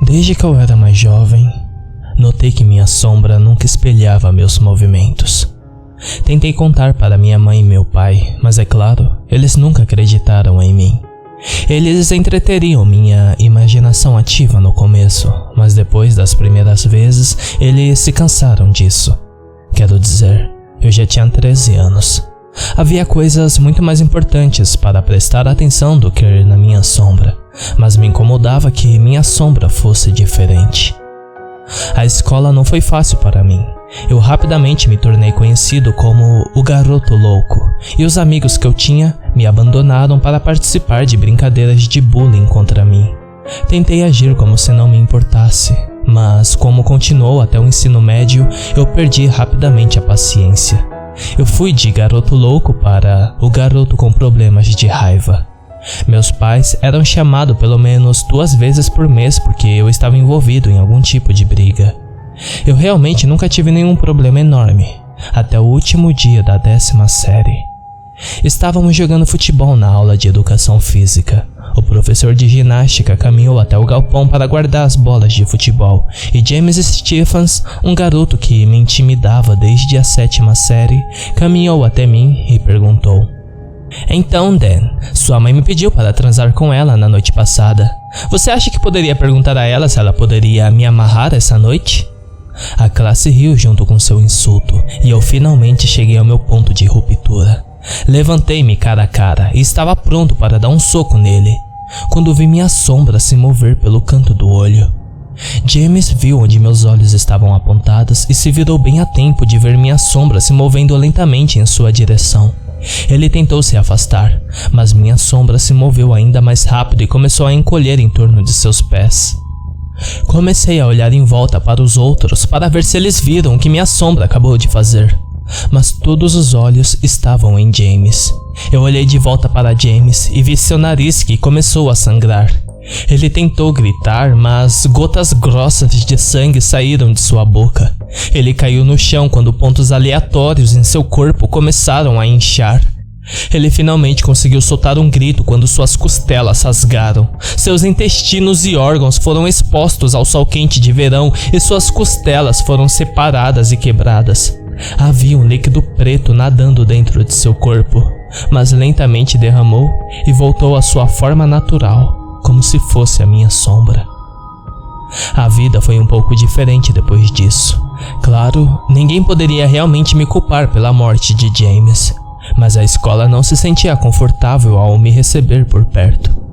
Desde que eu era mais jovem, notei que minha sombra nunca espelhava meus movimentos. Tentei contar para minha mãe e meu pai, mas é claro, eles nunca acreditaram em mim. Eles entreteriam minha imaginação ativa no começo, mas depois das primeiras vezes, eles se cansaram disso. Quero dizer, eu já tinha 13 anos. Havia coisas muito mais importantes para prestar atenção do que na minha sombra, mas me incomodava que minha sombra fosse diferente. A escola não foi fácil para mim. Eu rapidamente me tornei conhecido como o garoto louco, e os amigos que eu tinha me abandonaram para participar de brincadeiras de bullying contra mim. Tentei agir como se não me importasse, mas como continuou até o ensino médio, eu perdi rapidamente a paciência. Eu fui de garoto louco para o garoto com problemas de raiva. Meus pais eram chamados pelo menos 2 vezes por mês porque eu estava envolvido em algum tipo de briga. Eu realmente nunca tive nenhum problema enorme, até o último dia da 10ª série. Estávamos jogando futebol na aula de educação física. O professor de ginástica caminhou até o galpão para guardar as bolas de futebol, e James Stephens, um garoto que me intimidava desde a 7ª série, caminhou até mim e perguntou: "Então, Dan, sua mãe me pediu para transar com ela na noite passada. Você acha que poderia perguntar a ela se ela poderia me amarrar essa noite?" A classe riu junto com seu insulto, e eu finalmente cheguei ao meu ponto de ruptura. Levantei-me cara a cara e estava pronto para dar um soco nele, quando vi minha sombra se mover pelo canto do olho. James viu onde meus olhos estavam apontados e se virou bem a tempo de ver minha sombra se movendo lentamente em sua direção. Ele tentou se afastar, mas minha sombra se moveu ainda mais rápido e começou a encolher em torno de seus pés. Comecei a olhar em volta para os outros para ver se eles viram o que minha sombra acabou de fazer, mas todos os olhos estavam em James. Eu olhei de volta para James e vi seu nariz que começou a sangrar. Ele tentou gritar, mas gotas grossas de sangue saíram de sua boca. Ele caiu no chão quando pontos aleatórios em seu corpo começaram a inchar. Ele finalmente conseguiu soltar um grito quando suas costelas rasgaram. Seus intestinos e órgãos foram expostos ao sol quente de verão e suas costelas foram separadas e quebradas. Havia um líquido preto nadando dentro de seu corpo, mas lentamente derramou e voltou à sua forma natural, como se fosse a minha sombra. A vida foi um pouco diferente depois disso. Claro, ninguém poderia realmente me culpar pela morte de James, mas a escola não se sentia confortável ao me receber por perto.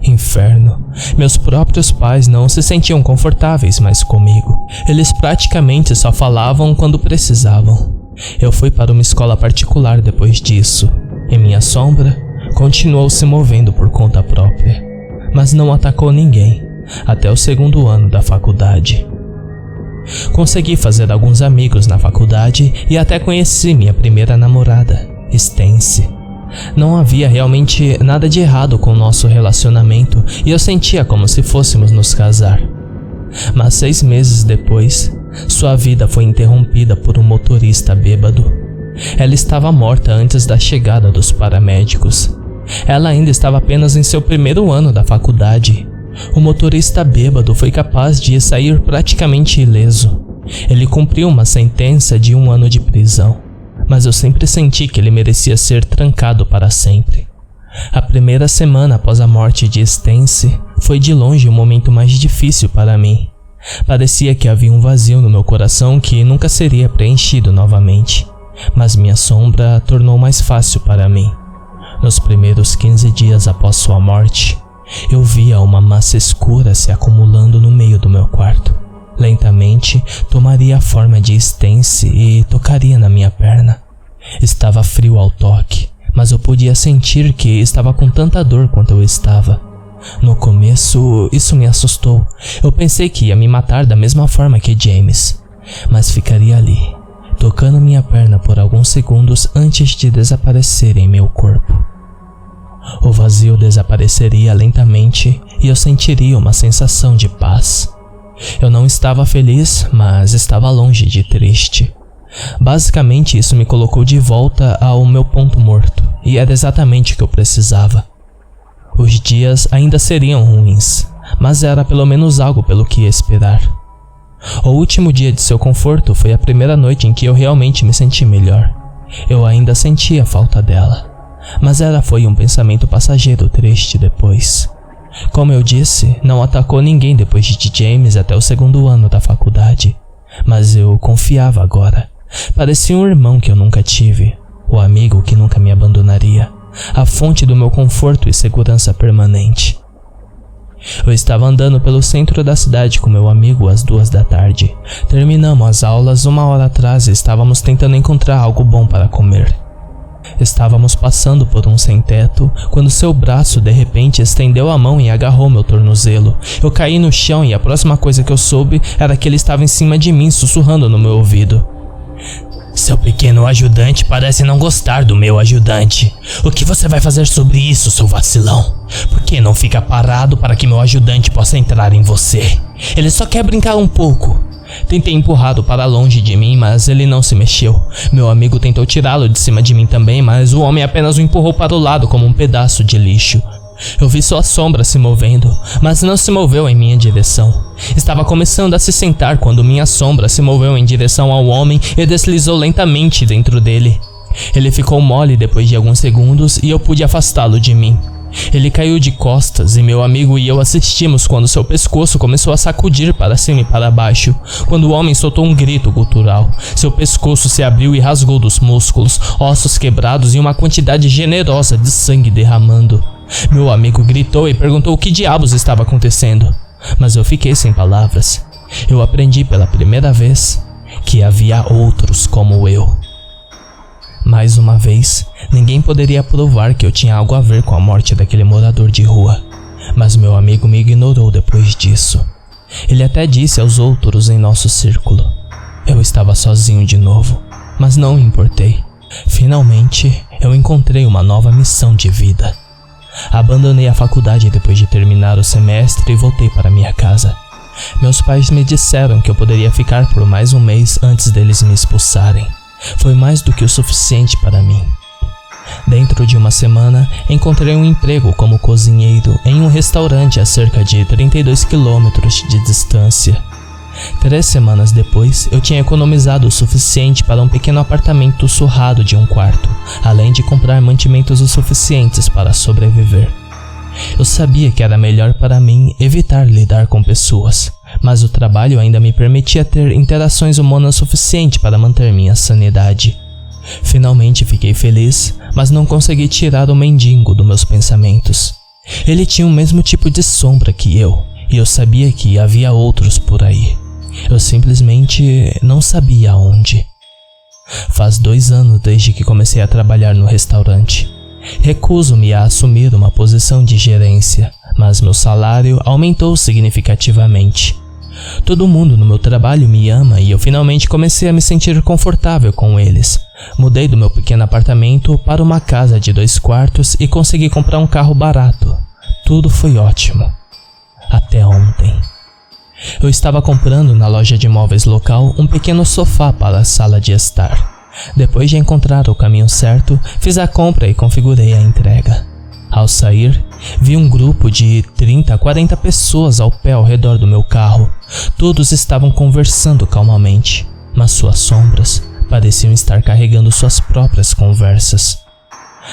Inferno. Meus próprios pais não se sentiam confortáveis mais comigo. Eles praticamente só falavam quando precisavam. Eu fui para uma escola particular depois disso, e minha sombra continuou se movendo por conta própria, mas não atacou ninguém até o 2º ano da faculdade. Consegui fazer alguns amigos na faculdade e até conheci minha primeira namorada, Stance. Não havia realmente nada de errado com o nosso relacionamento e eu sentia como se fôssemos nos casar. Mas 6 meses depois, sua vida foi interrompida por um motorista bêbado. Ela estava morta antes da chegada dos paramédicos. Ela ainda estava apenas em seu 1º ano da faculdade. O motorista bêbado foi capaz de sair praticamente ileso. Ele cumpriu uma sentença de 1 ano de prisão, mas eu sempre senti que ele merecia ser trancado para sempre. A primeira semana após a morte de Stance foi de longe o momento mais difícil para mim. Parecia que havia um vazio no meu coração que nunca seria preenchido novamente, mas minha sombra tornou mais fácil para mim. Nos primeiros 15 dias após sua morte, eu via uma massa escura se acumulando no meio do meu quarto. Lentamente, tomaria a forma de Stance e tocaria na minha perna. Estava frio ao toque, mas eu podia sentir que estava com tanta dor quanto eu estava. No começo, isso me assustou. Eu pensei que ia me matar da mesma forma que James, mas ficaria ali, tocando minha perna por alguns segundos antes de desaparecer em meu corpo. O vazio desapareceria lentamente e eu sentiria uma sensação de paz. Eu não estava feliz, mas estava longe de triste. Basicamente, isso me colocou de volta ao meu ponto morto, e era exatamente o que eu precisava. Os dias ainda seriam ruins, mas era pelo menos algo pelo que esperar. O último dia de seu conforto foi a primeira noite em que eu realmente me senti melhor. Eu ainda sentia falta dela, mas foi um pensamento passageiro triste depois. Como eu disse, não atacou ninguém depois de James até o segundo ano da faculdade, mas eu confiava agora. Parecia um irmão que eu nunca tive, o amigo que nunca me abandonaria, a fonte do meu conforto e segurança permanente. Eu estava andando pelo centro da cidade com meu amigo às 2 da tarde. Terminamos as aulas 1 hora atrás e estávamos tentando encontrar algo bom para comer. Estávamos passando por um sem-teto quando seu braço de repente estendeu a mão e agarrou meu tornozelo. Eu caí no chão e a próxima coisa que eu soube era que ele estava em cima de mim, sussurrando no meu ouvido. Seu pequeno ajudante parece não gostar do meu ajudante. O que você vai fazer sobre isso, seu vacilão? Por que não fica parado para que meu ajudante possa entrar em você? Ele só quer brincar um pouco. Tentei empurrá-lo para longe de mim, mas ele não se mexeu. Meu amigo tentou tirá-lo de cima de mim também, mas o homem apenas o empurrou para o lado como um pedaço de lixo. Eu vi sua sombra se movendo, mas não se moveu em minha direção. Estava começando a se sentar quando minha sombra se moveu em direção ao homem e deslizou lentamente dentro dele. Ele ficou mole depois de alguns segundos e eu pude afastá-lo de mim. Ele caiu de costas e meu amigo e eu assistimos quando seu pescoço começou a sacudir para cima e para baixo. Quando o homem soltou um grito gutural, seu pescoço se abriu e rasgou dos músculos, ossos quebrados e uma quantidade generosa de sangue derramando. Meu amigo gritou e perguntou o que diabos estava acontecendo, mas eu fiquei sem palavras. Eu aprendi pela primeira vez que havia outros como eu. Mais uma vez, ninguém poderia provar que eu tinha algo a ver com a morte daquele morador de rua, mas meu amigo me ignorou depois disso. Ele até disse aos outros em nosso círculo. Eu estava sozinho de novo, mas não me importei. Finalmente, eu encontrei uma nova missão de vida. Abandonei a faculdade depois de terminar o semestre e voltei para minha casa. Meus pais me disseram que eu poderia ficar por mais um mês antes deles me expulsarem. Foi mais do que o suficiente para mim. Dentro de uma semana, encontrei um emprego como cozinheiro em um restaurante a cerca de 32 quilômetros de distância. 3 semanas depois, eu tinha economizado o suficiente para um pequeno apartamento surrado de 1 quarto, além de comprar mantimentos o suficientes para sobreviver. Eu sabia que era melhor para mim evitar lidar com pessoas, mas o trabalho ainda me permitia ter interações humanas suficientes para manter minha sanidade. Finalmente fiquei feliz, mas não consegui tirar o mendigo dos meus pensamentos. Ele tinha o mesmo tipo de sombra que eu, e eu sabia que havia outros por aí. Eu simplesmente não sabia onde. Faz 2 anos desde que comecei a trabalhar no restaurante. Recuso-me a assumir uma posição de gerência, mas meu salário aumentou significativamente. Todo mundo no meu trabalho me ama e eu finalmente comecei a me sentir confortável com eles. Mudei do meu pequeno apartamento para uma casa de 2 quartos e consegui comprar um carro barato. Tudo foi ótimo. Até ontem. Eu estava comprando na loja de móveis local um pequeno sofá para a sala de estar. Depois de encontrar o caminho certo, fiz a compra e configurei a entrega. Ao sair, vi um grupo de 30 a 40 pessoas ao pé ao redor do meu carro. Todos estavam conversando calmamente, mas suas sombras pareciam estar carregando suas próprias conversas.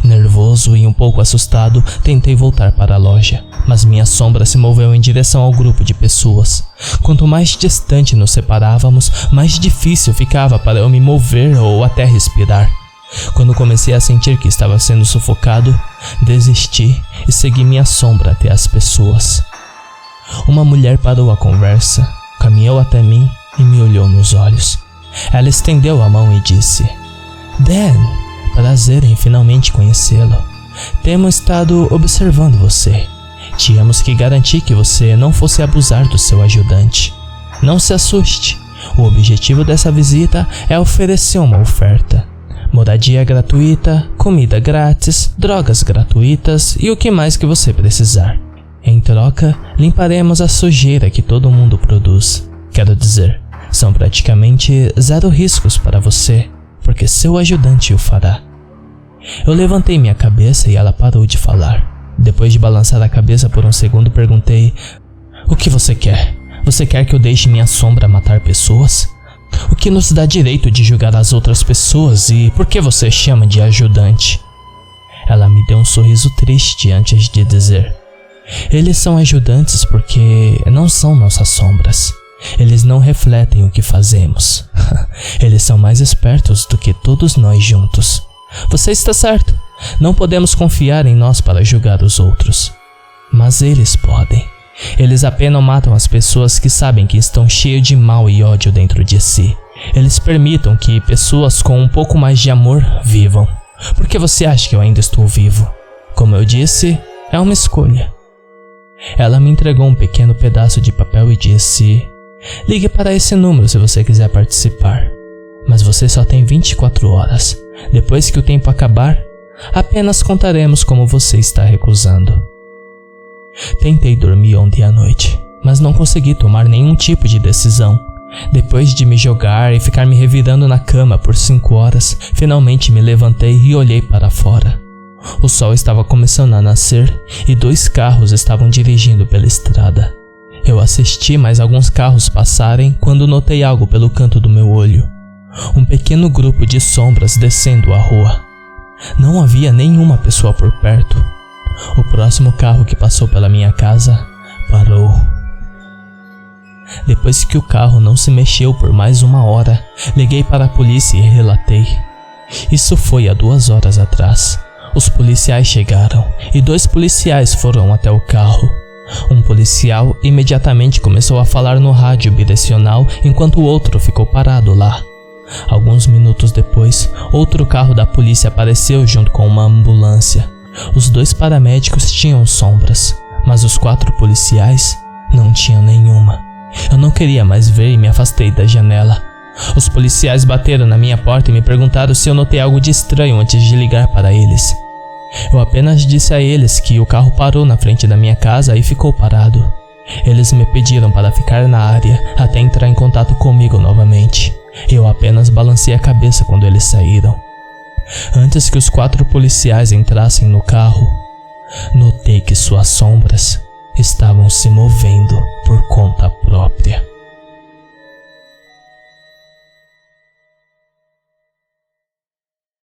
Nervoso e um pouco assustado, tentei voltar para a loja, mas minha sombra se moveu em direção ao grupo de pessoas. Quanto mais distante nos separávamos, mais difícil ficava para eu me mover ou até respirar. Quando comecei a sentir que estava sendo sufocado, desisti e segui minha sombra até as pessoas. Uma mulher parou a conversa, caminhou até mim e me olhou nos olhos. Ela estendeu a mão e disse: Dan, prazer em finalmente conhecê-lo. Temos estado observando você. Tínhamos que garantir que você não fosse abusar do seu ajudante. Não se assuste. O objetivo dessa visita é oferecer uma oferta. Moradia gratuita, comida grátis, drogas gratuitas e o que mais que você precisar. Em troca, limparemos a sujeira que todo mundo produz. Quero dizer, são praticamente 0 riscos para você, porque seu ajudante o fará. Eu levantei minha cabeça e ela parou de falar. Depois de balançar a cabeça por um segundo, perguntei: O que você quer? Você quer que eu deixe minha sombra matar pessoas? O que nos dá direito de julgar as outras pessoas e por que você chama de ajudante? Ela me deu um sorriso triste antes de dizer: eles são ajudantes porque não são nossas sombras. Eles não refletem o que fazemos. Eles são mais espertos do que todos nós juntos. Você está certo. Não podemos confiar em nós para julgar os outros. Mas eles podem. Eles apenas matam as pessoas que sabem que estão cheias de mal e ódio dentro de si. Eles permitem que pessoas com um pouco mais de amor vivam. Por que você acha que eu ainda estou vivo? Como eu disse, é uma escolha. Ela me entregou um pequeno pedaço de papel e disse: ligue para esse número se você quiser participar. Mas você só tem 24 horas. Depois que o tempo acabar, apenas contaremos como você está recusando. Tentei dormir ontem à noite, mas não consegui tomar nenhum tipo de decisão. Depois de me jogar e ficar me revirando na cama por 5 horas, finalmente me levantei e olhei para fora. O sol estava começando a nascer e 2 carros estavam dirigindo pela estrada. Eu assisti mais alguns carros passarem quando notei algo pelo canto do meu olho. Um pequeno grupo de sombras descendo a rua. Não havia nenhuma pessoa por perto. O próximo carro que passou pela minha casa parou. Depois que o carro não se mexeu por mais 1 hora, liguei para a polícia e relatei. Isso foi há 2 horas atrás. Os policiais chegaram e 2 policiais foram até o carro. Um policial imediatamente começou a falar no rádio bidirecional enquanto o outro ficou parado lá. Alguns minutos depois, outro carro da polícia apareceu junto com uma ambulância. Os 2 paramédicos tinham sombras, mas os 4 policiais não tinham nenhuma. Eu não queria mais ver e me afastei da janela. Os policiais bateram na minha porta e me perguntaram se eu notei algo de estranho antes de ligar para eles. Eu apenas disse a eles que o carro parou na frente da minha casa e ficou parado. Eles me pediram para ficar na área até entrar em contato comigo novamente. Eu apenas balancei a cabeça quando eles saíram. Antes que os 4 policiais entrassem no carro, notei que suas sombras estavam se movendo por conta própria.